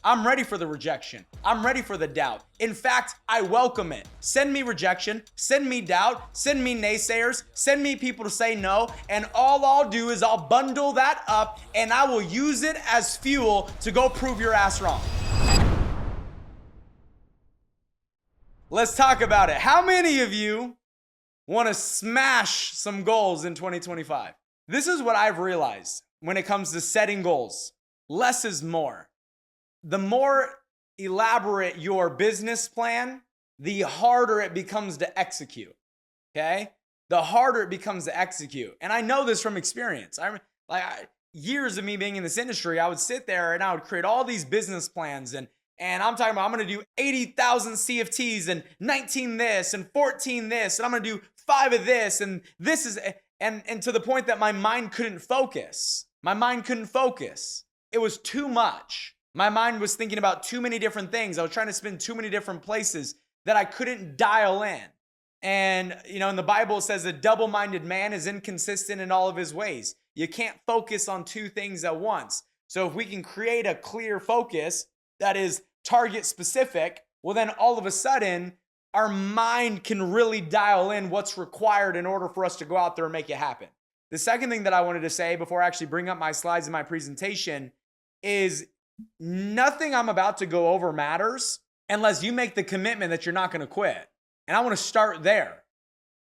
I'm ready for the rejection. I'm ready for the doubt. In fact, I welcome it. Send me rejection, send me doubt, send me naysayers, send me people to say no, and all I'll do is I'll bundle that up and I will use it as fuel to go prove your ass wrong. Let's talk about it. How many of you want to smash some goals in 2025? This is what I've realized when it comes to setting goals. Less is more. The more elaborate your business plan, the harder it becomes to execute. Okay? The harder it becomes to execute. And I know this from experience. Years of me being in this industry, I would sit there and I would create all these business plans and I'm talking about I'm going to do 80,000 CFTs and 19 this and 14 this and I'm going to do 5 of this and this is and to the point that my mind couldn't focus. My mind couldn't focus. It was too much. My mind was thinking about too many different things. I was trying to spin too many different places that I couldn't dial in. And, in the Bible it says a double-minded man is inconsistent in all of his ways. You can't focus on two things at once. So if we can create a clear focus that is target specific, well then all of a sudden our mind can really dial in what's required in order for us to go out there and make it happen. The second thing that I wanted to say before I actually bring up my slides in my presentation is nothing I'm about to go over matters unless you make the commitment that you're not going to quit. And I want to start there.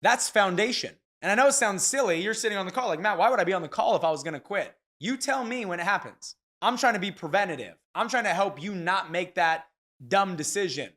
That's foundation. And I know it sounds silly. You're sitting on the call like, Matt, why would I be on the call if I was going to quit? You tell me when it happens. I'm trying to be preventative. I'm trying to help you not make that dumb decision.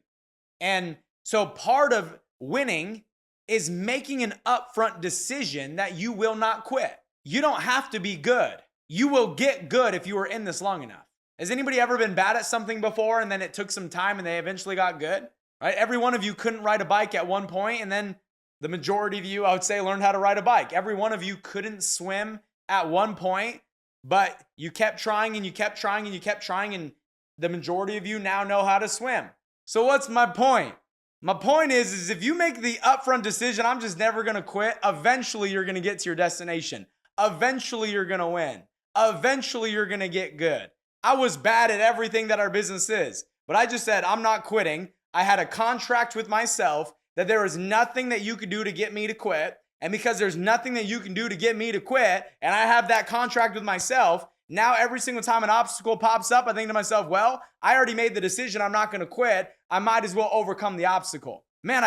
And so part of winning is making an upfront decision that you will not quit. You don't have to be good. You will get good if you are in this long enough. Has anybody ever been bad at something before and then it took some time and they eventually got good? Right? Every one of you couldn't ride a bike at one point and then the majority of you, I would say, learned how to ride a bike. Every one of you couldn't swim at one point, but you kept trying and you kept trying and you kept trying and the majority of you now know how to swim. So what's my point? My point is if you make the upfront decision, I'm just never going to quit, eventually you're going to get to your destination. Eventually you're going to win. Eventually you're going to get good. I was bad at everything that our business is, but I just said, I'm not quitting. I had a contract with myself that there was nothing that you could do to get me to quit. And because there's nothing that you can do to get me to quit, and I have that contract with myself, now every single time an obstacle pops up, I think to myself, well, I already made the decision I'm not going to quit. I might as well overcome the obstacle. Man,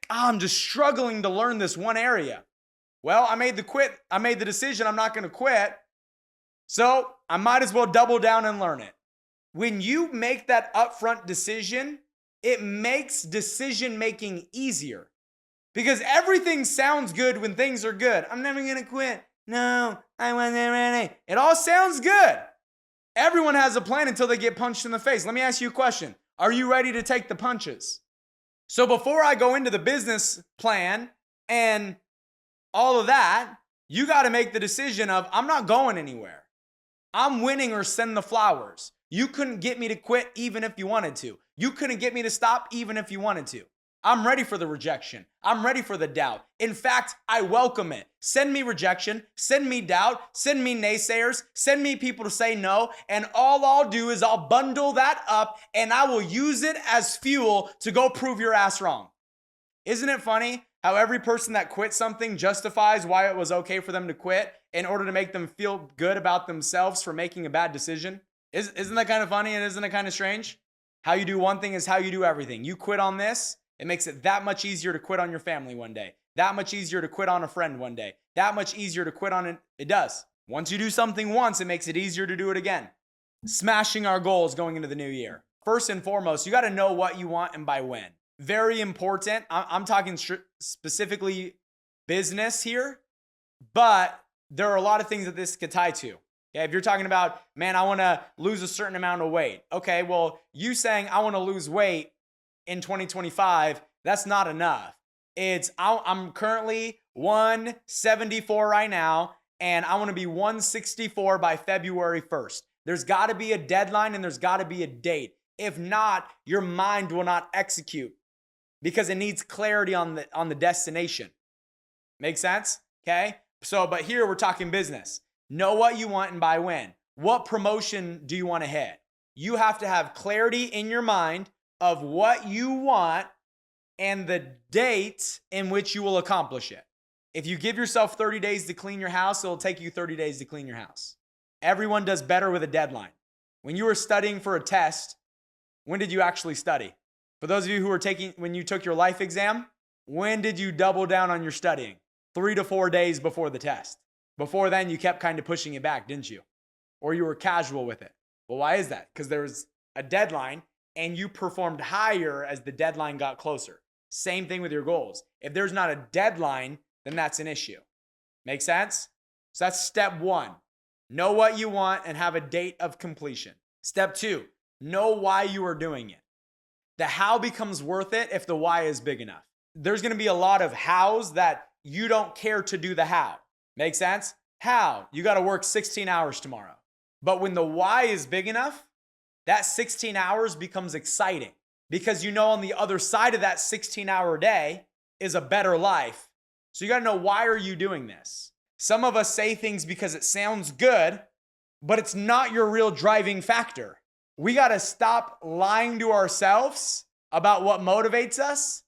I'm just struggling to learn this one area. Well, I made the decision I'm not going to quit. So I might as well double down and learn it. When you make that upfront decision, it makes decision making easier because everything sounds good when things are good. I'm never going to quit. No, I wasn't ready. It all sounds good. Everyone has a plan until they get punched in the face. Let me ask you a question. Are you ready to take the punches? So before I go into the business plan and all of that, you got to make the decision of I'm not going anywhere. I'm winning or send the flowers. You couldn't get me to quit even if you wanted to. You couldn't get me to stop even if you wanted to. I'm ready for the rejection. I'm ready for the doubt. In fact, I welcome it. Send me rejection, send me doubt, send me naysayers, send me people to say no, and all I'll do is I'll bundle that up and I will use it as fuel to go prove your ass wrong. Isn't it funny how every person that quits something justifies why it was okay for them to quit in order to make them feel good about themselves for making a bad decision? Isn't that kind of funny and isn't it kind of strange? How you do one thing is how you do everything. You quit on this, it makes it that much easier to quit on your family one day. That much easier to quit on a friend one day. That much easier to quit on it. It does. Once you do something once, it makes it easier to do it again. Smashing our goals going into the new year. First and foremost, you got to know what you want and by when. Very important. I'm talking specifically business here, but there are a lot of things that this could tie to. Okay, if you're talking about, man, I want to lose a certain amount of weight. Okay, well, you saying I want to lose weight in 2025, that's not enough. I'm currently 174 right now, and I want to be 164 by February 1st. There's got to be a deadline and there's got to be a date. If not, your mind will not execute because it needs clarity on the destination. Make sense? Okay? But here we're talking business. Know what you want and by when. What promotion do you want to hit? You have to have clarity in your mind of what you want and the date in which you will accomplish it. If you give yourself 30 days to clean your house, it'll take you 30 days to clean your house. Everyone does better with a deadline. When you were studying for a test, when did you actually study? For those of you who were when you took your life exam, when did you double down on your studying? 3 to 4 days before the test. Before then, you kept kind of pushing it back, didn't you? Or you were casual with it. Well, why is that? Because there was a deadline and you performed higher as the deadline got closer. Same thing with your goals. If there's not a deadline, then that's an issue. Make sense? So that's step 1. Know what you want and have a date of completion. Step 2, know why you are doing it. The how becomes worth it if the why is big enough. There's going to be a lot of hows that you don't care to do the how. Make sense? How? You got to work 16 hours tomorrow. But when the why is big enough, that 16 hours becomes exciting because you know on the other side of that 16-hour day is a better life. So you got to know, why are you doing this? Some of us say things because it sounds good, but it's not your real driving factor. We got to stop lying to ourselves about what motivates us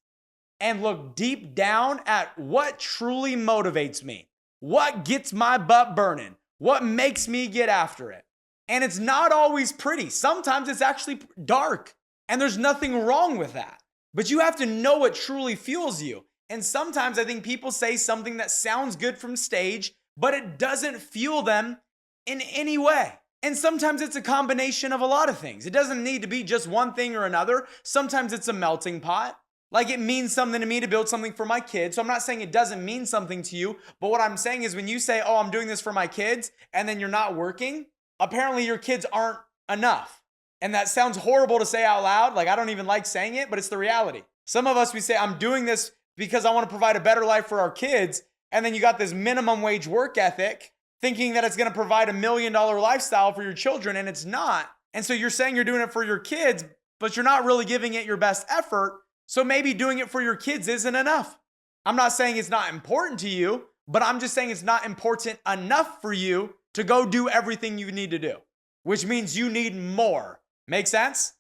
and look deep down at what truly motivates me. What gets my butt burning? What makes me get after it? And it's not always pretty. Sometimes it's actually dark, and there's nothing wrong with that. But you have to know what truly fuels you. And sometimes I think people say something that sounds good from stage, but it doesn't fuel them in any way. And sometimes it's a combination of a lot of things. It doesn't need to be just one thing or another. Sometimes it's a melting pot. Like, it means something to me to build something for my kids. So I'm not saying it doesn't mean something to you, but what I'm saying is when you say, oh, I'm doing this for my kids, and then you're not working, apparently your kids aren't enough. And that sounds horrible to say out loud. Like, I don't even like saying it, but it's the reality. Some of us, we say, I'm doing this because I want to provide a better life for our kids. And then you got this minimum wage work ethic thinking that it's going to provide $1 million lifestyle for your children, and it's not. And so you're saying you're doing it for your kids, but you're not really giving it your best effort. So maybe doing it for your kids isn't enough. I'm not saying it's not important to you, but I'm just saying it's not important enough for you to go do everything you need to do, which means you need more. Make sense?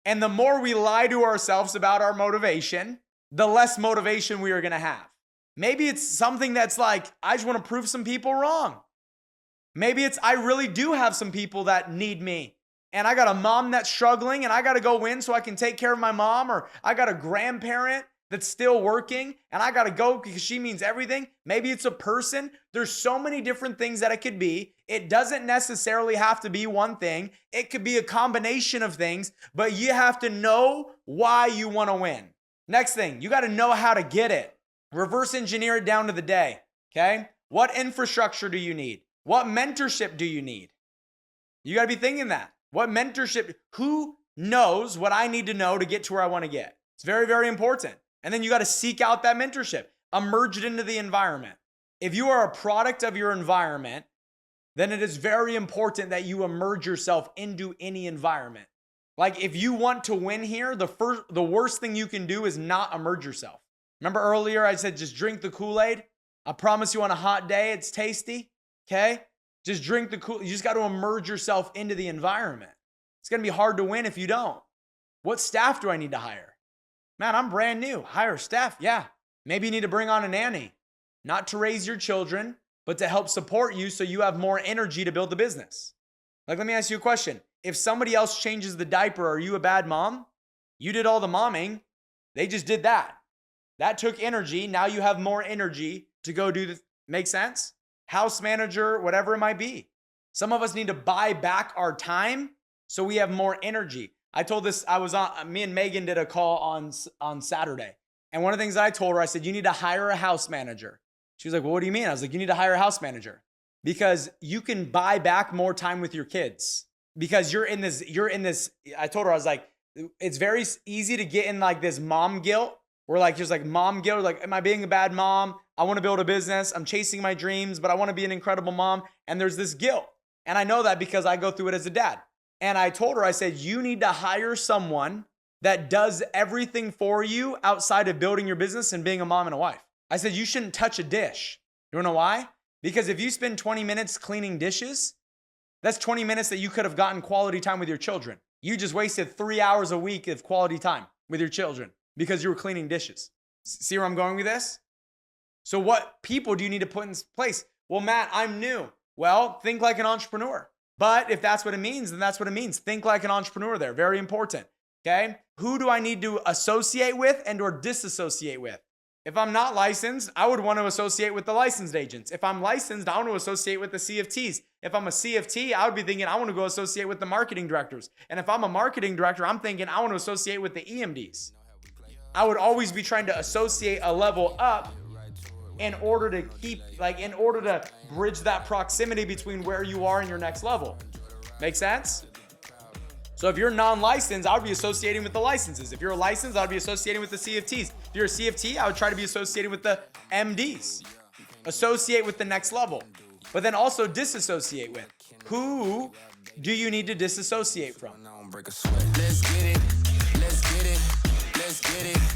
And the more we lie to ourselves about our motivation, the less motivation we are going to have. Maybe it's something that's like, I just want to prove some people wrong. Maybe it's, I really do have some people that need me. And I got a mom that's struggling and I got to go win so I can take care of my mom. Or I got a grandparent that's still working and I got to go because she means everything. Maybe it's a person. There's so many different things that it could be. It doesn't necessarily have to be one thing. It could be a combination of things, but you have to know why you want to win. Next thing, you got to know how to get it. Reverse engineer it down to the day, okay? What infrastructure do you need? What mentorship do you need? You got to be thinking that. What mentorship? Who knows what I need to know to get to where I want to get? It's very, very important. And then you got to seek out that mentorship. Emerge it into the environment. If you are a product of your environment, then it is very important that you emerge yourself into any environment. Like, if you want to win here, the worst thing you can do is not emerge yourself. Remember earlier I said just drink the Kool-Aid? I promise you on a hot day it's tasty, okay? Just drink the Kool-Aid. You just got to immerse yourself into the environment. It's going to be hard to win if you don't. What staff do I need to hire? Man, I'm brand new. Hire staff. Yeah. Maybe you need to bring on a nanny. Not to raise your children, but to help support you so you have more energy to build the business. Like, let me ask you a question. If somebody else changes the diaper, are you a bad mom? You did all the momming. They just did that. That took energy. Now you have more energy to go do the, make sense? House manager, whatever it might be. Some of us need to buy back our time so we have more energy. I told this, me and Megan did a call on Saturday. And one of the things that I told her, I said, you need to hire a house manager. She was like, well, what do you mean? I was like, you need to hire a house manager because you can buy back more time with your kids because you're in this, I told her, I was like, it's very easy to get in like this mom guilt. We're like, there's like mom guilt. Like, am I being a bad mom? I want to build a business. I'm chasing my dreams, but I want to be an incredible mom. And there's this guilt. And I know that because I go through it as a dad. And I told her, I said, you need to hire someone that does everything for you outside of building your business and being a mom and a wife. I said, you shouldn't touch a dish. You wanna know why? Because if you spend 20 minutes cleaning dishes, That's 20 minutes that you could have gotten quality time with your children. You just wasted 3 hours a week of quality time with your children because you were cleaning dishes. See where I'm going with this? So what people do you need to put in place? Well, Matt, I'm new. Well, think like an entrepreneur. But if that's what it means, then that's what it means. Think like an entrepreneur there. Very important. Okay? Who do I need to associate with and or disassociate with? If I'm not licensed, I would want to associate with the licensed agents. If I'm licensed, I want to associate with the CFTs. If I'm a CFT, I would be thinking I want to go associate with the marketing directors. And if I'm a marketing director, I'm thinking I want to associate with the EMDs. I would always be trying to associate a level up in order to bridge that proximity between where you are and your next level. Make sense? So if you're non-licensed, I would be associating with the licenses. If you're a licensed, I would be associating with the CFTs. If you're a CFT, I would try to be associated with the MDs. Associate with the next level, but then also disassociate with. Who do you need to disassociate from? Let's get it. Let's get it. Let's get it.